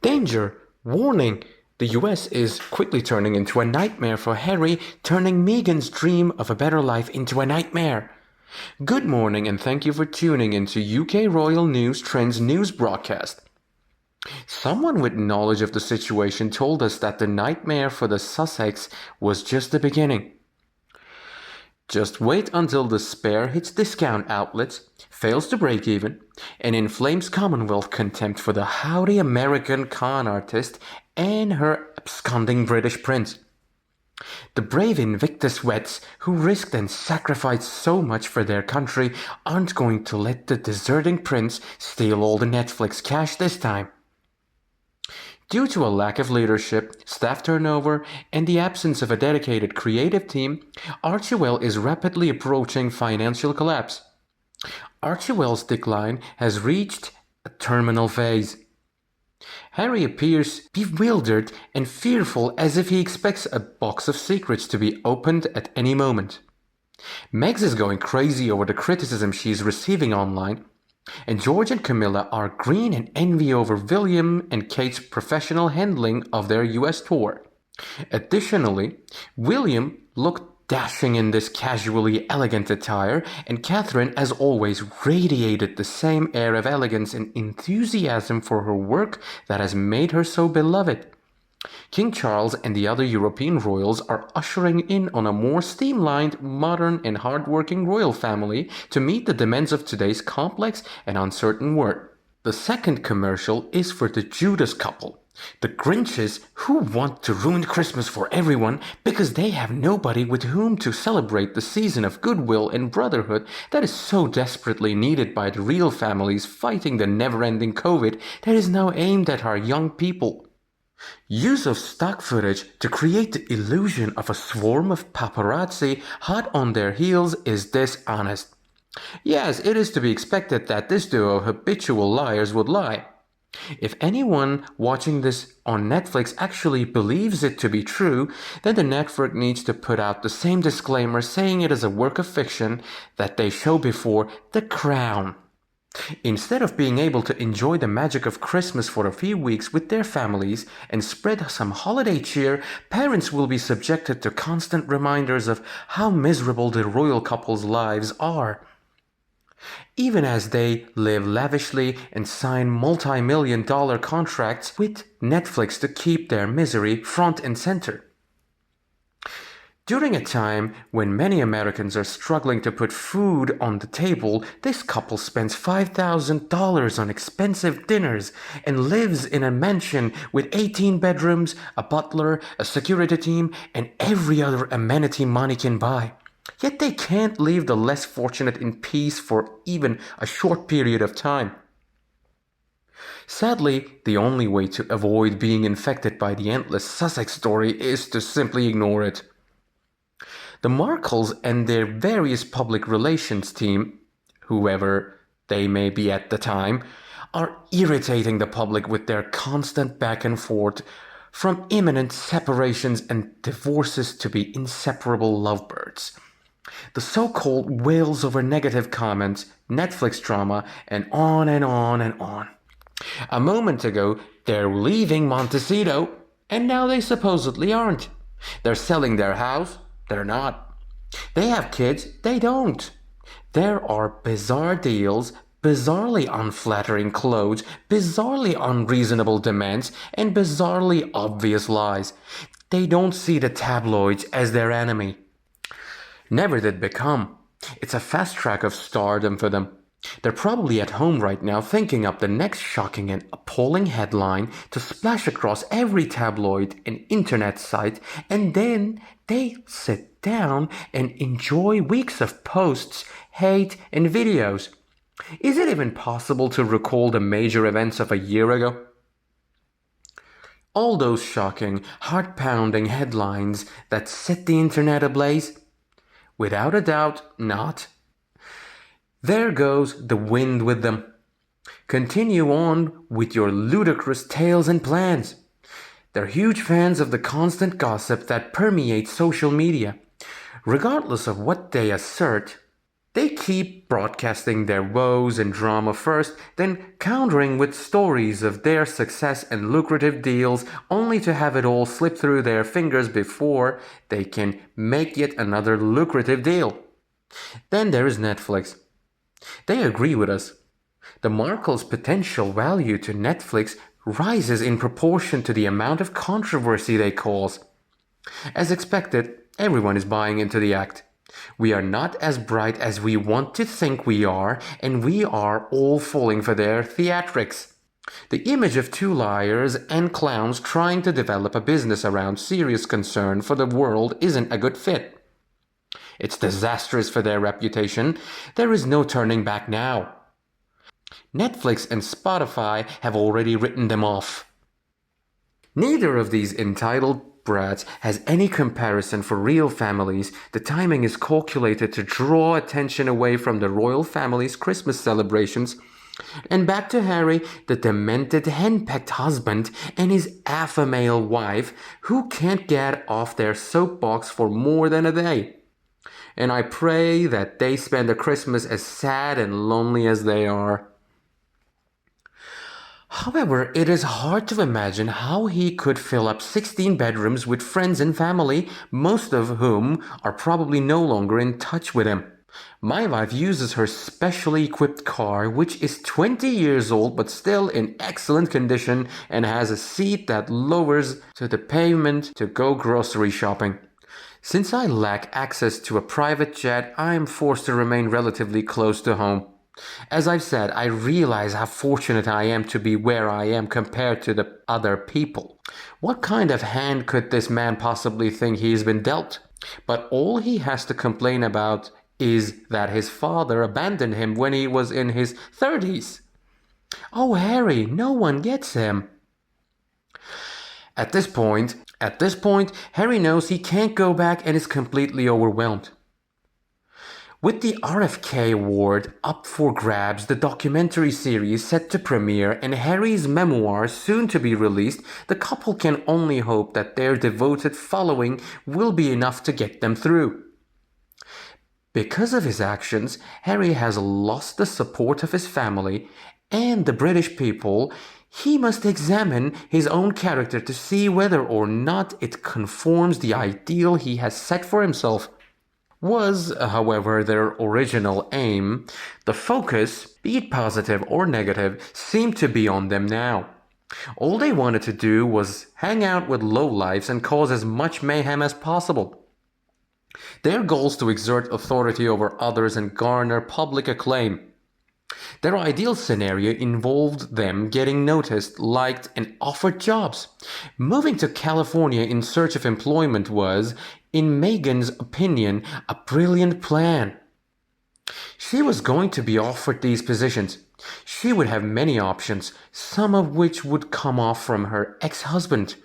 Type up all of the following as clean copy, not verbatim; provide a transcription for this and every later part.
Danger! Warning! The US is quickly turning into a nightmare for Harry, turning Meghan's dream of a better life into a nightmare. Good morning and thank you for tuning into UK Royal News Trends news broadcast. Someone with knowledge of the situation told us that the nightmare for the Sussex was just the beginning. Just wait until the spare hits discount outlets, fails to break even, and inflames Commonwealth contempt for the howdy American con artist and her absconding British prince. The brave Invictus Wets, who risked and sacrificed so much for their country, aren't going to let the deserting prince steal all the Netflix cash this time. Due to a lack of leadership, staff turnover, and the absence of a dedicated creative team, Archewell is rapidly approaching financial collapse. Archewell's decline has reached a terminal phase. Harry appears bewildered and fearful, as if he expects a box of secrets to be opened at any moment. Megs is going crazy over the criticism she's receiving online, and George and Camilla are green in envy over William and Kate's professional handling of their US tour. Additionally, William looked dashing in this casually elegant attire, and Catherine, as always, radiated the same air of elegance and enthusiasm for her work that has made her so beloved. King Charles and the other European royals are ushering in on a more streamlined, modern, and hard-working royal family to meet the demands of today's complex and uncertain world. The second commercial is for the Judas couple, the Grinches who want to ruin Christmas for everyone because they have nobody with whom to celebrate the season of goodwill and brotherhood that is so desperately needed by the real families fighting the never-ending COVID that is now aimed at our young people. Use of stock footage to create the illusion of a swarm of paparazzi hot on their heels is dishonest. Yes, it is to be expected that this duo of habitual liars would lie. If anyone watching this on Netflix actually believes it to be true, then the network needs to put out the same disclaimer saying it is a work of fiction that they show before The Crown. Instead of being able to enjoy the magic of Christmas for a few weeks with their families and spread some holiday cheer, parents will be subjected to constant reminders of how miserable the royal couple's lives are. Even as they live lavishly and sign multi-million-dollar contracts with Netflix to keep their misery front and center. During a time when many Americans are struggling to put food on the table, this couple spends $5,000 on expensive dinners and lives in a mansion with 18 bedrooms, a butler, a security team, and every other amenity money can buy. Yet they can't leave the less fortunate in peace for even a short period of time. Sadly, the only way to avoid being infected by the endless Sussex story is to simply ignore it. The Markles and their various public relations team, whoever they may be at the time, are irritating the public with their constant back and forth, from imminent separations and divorces to be inseparable lovebirds. The so-called wails over negative comments, Netflix drama, and on and on and on. A moment ago, they're leaving Montecito, and now they supposedly aren't. They're selling their house. They're not. They have kids. They don't. There are bizarre deals, bizarrely unflattering clothes, bizarrely unreasonable demands, and bizarrely obvious lies. They don't see the tabloids as their enemy. Never did become. It's a fast track of stardom for them. They're probably at home right now thinking up the next shocking and appalling headline to splash across every tabloid and internet site, and then they sit down and enjoy weeks of posts, hate, and videos. Is it even possible to recall the major events of a year ago? All those shocking, heart-pounding headlines that set the internet ablaze? Without a doubt, not. There goes the wind with them. Continue on with your ludicrous tales and plans. They're huge fans of the constant gossip that permeates social media. Regardless of what they assert, They keep broadcasting their woes and drama first, then countering with stories of their success and lucrative deals, only to have it all slip through their fingers before they can make yet another lucrative deal. Then there is Netflix. They agree with us. The Markles' potential value to Netflix rises in proportion to the amount of controversy they cause. As expected, everyone is buying into the act. We are not as bright as we want to think we are, and we are all falling for their theatrics. The image of two liars and clowns trying to develop a business around serious concern for the world isn't a good fit. It's disastrous for their reputation. There is no turning back now. Netflix and Spotify have already written them off. Neither of these entitled brats has any comparison for real families. The timing is calculated to draw attention away from the royal family's Christmas celebrations. And back to Harry, the demented henpecked husband, and his alpha male wife, who can't get off their soapbox for more than a day. And I pray that they spend a Christmas as sad and lonely as they are. However, it is hard to imagine how he could fill up 16 bedrooms with friends and family, most of whom are probably no longer in touch with him. My wife uses her specially equipped car, which is 20 years old but still in excellent condition and has a seat that lowers to the pavement to go grocery shopping. Since I lack access to a private jet, I am forced to remain relatively close to home. As I've said, I realize how fortunate I am to be where I am compared to the other people. What kind of hand could this man possibly think he's been dealt? But all he has to complain about is that his father abandoned him when he was in his 30s. Oh, Harry, no one gets him. At this point, Harry knows he can't go back and is completely overwhelmed. With the RFK Award up for grabs, the documentary series set to premiere, and Harry's memoirs soon to be released, the couple can only hope that their devoted following will be enough to get them through. Because of his actions, Harry has lost the support of his family and the British people. He must examine his own character to see whether or not it conforms the ideal he has set for himself. Was, however, their original aim, the focus, be it positive or negative, seemed to be on them now. All they wanted to do was hang out with lowlifes and cause as much mayhem as possible. Their goals to exert authority over others and garner public acclaim. Their ideal scenario involved them getting noticed, liked, and offered jobs. Moving to California in search of employment was, in Meghan's opinion, a brilliant plan. She was going to be offered these positions. She would have many options, some of which would come off from her ex-husband.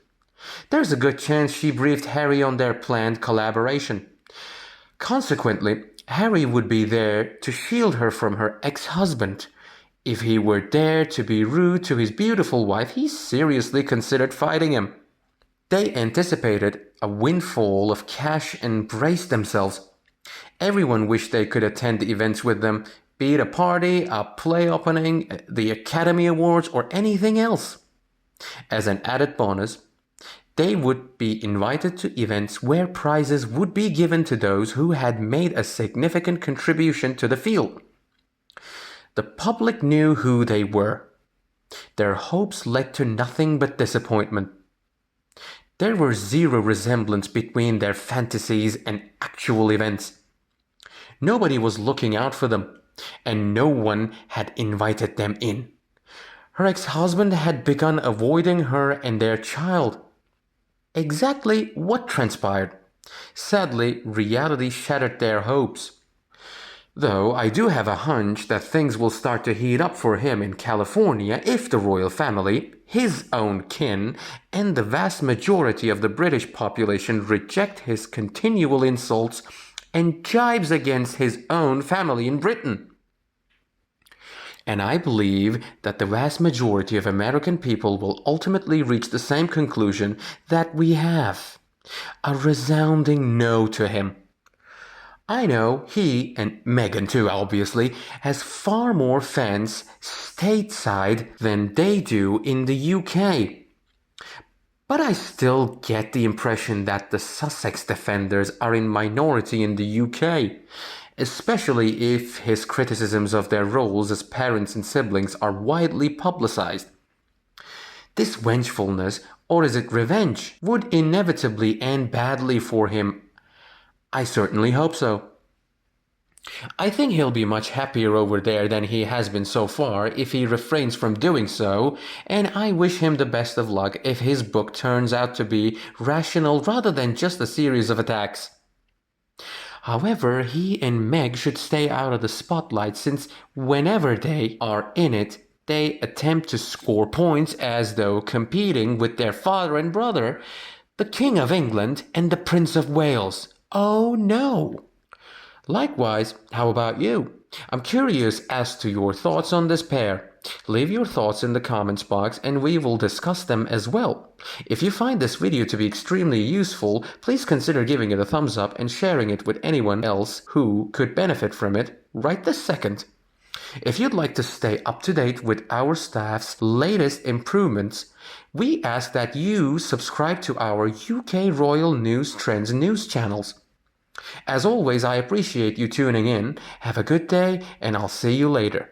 There's a good chance she briefed Harry on their planned collaboration. Consequently, Harry would be there to shield her from her ex-husband. If he were there to be rude to his beautiful wife, he seriously considered fighting him. They anticipated a windfall of cash and braced themselves. Everyone wished they could attend the events with them, be it a party, a play opening, the Academy Awards, or anything else. As an added bonus, they would be invited to events where prizes would be given to those who had made a significant contribution to the field. The public knew who they were. Their hopes led to nothing but disappointment. There was zero resemblance between their fantasies and actual events. Nobody was looking out for them, and no one had invited them in. Her ex-husband had begun avoiding her and their child. Exactly what transpired? Sadly, reality shattered their hopes. Though I do have a hunch that things will start to heat up for him in California if the royal family, his own kin, and the vast majority of the British population reject his continual insults and jibes against his own family in Britain. And I believe that the vast majority of American people will ultimately reach the same conclusion that we have. A resounding no to him. I know he, and Meghan too obviously, has far more fans stateside than they do in the UK. But I still get the impression that the Sussex defenders are in minority in the UK, especially if his criticisms of their roles as parents and siblings are widely publicized. This vengefulness, or is it revenge, would inevitably end badly for him. I certainly hope so. I think he'll be much happier over there than he has been so far if he refrains from doing so, and I wish him the best of luck if his book turns out to be rational rather than just a series of attacks. However, he and Meg should stay out of the spotlight since whenever they are in it, they attempt to score points as though competing with their father and brother, the King of England and the Prince of Wales. Oh no! Likewise, how about you? I'm curious as to your thoughts on this pair. Leave your thoughts in the comments box and we will discuss them as well. If you find this video to be extremely useful, please consider giving it a thumbs up and sharing it with anyone else who could benefit from it right this second. If you'd like to stay up to date with our staff's latest improvements, we ask that you subscribe to our UK Royal News Trends news channels. As always, I appreciate you tuning in. Have a good day, and I'll see you later.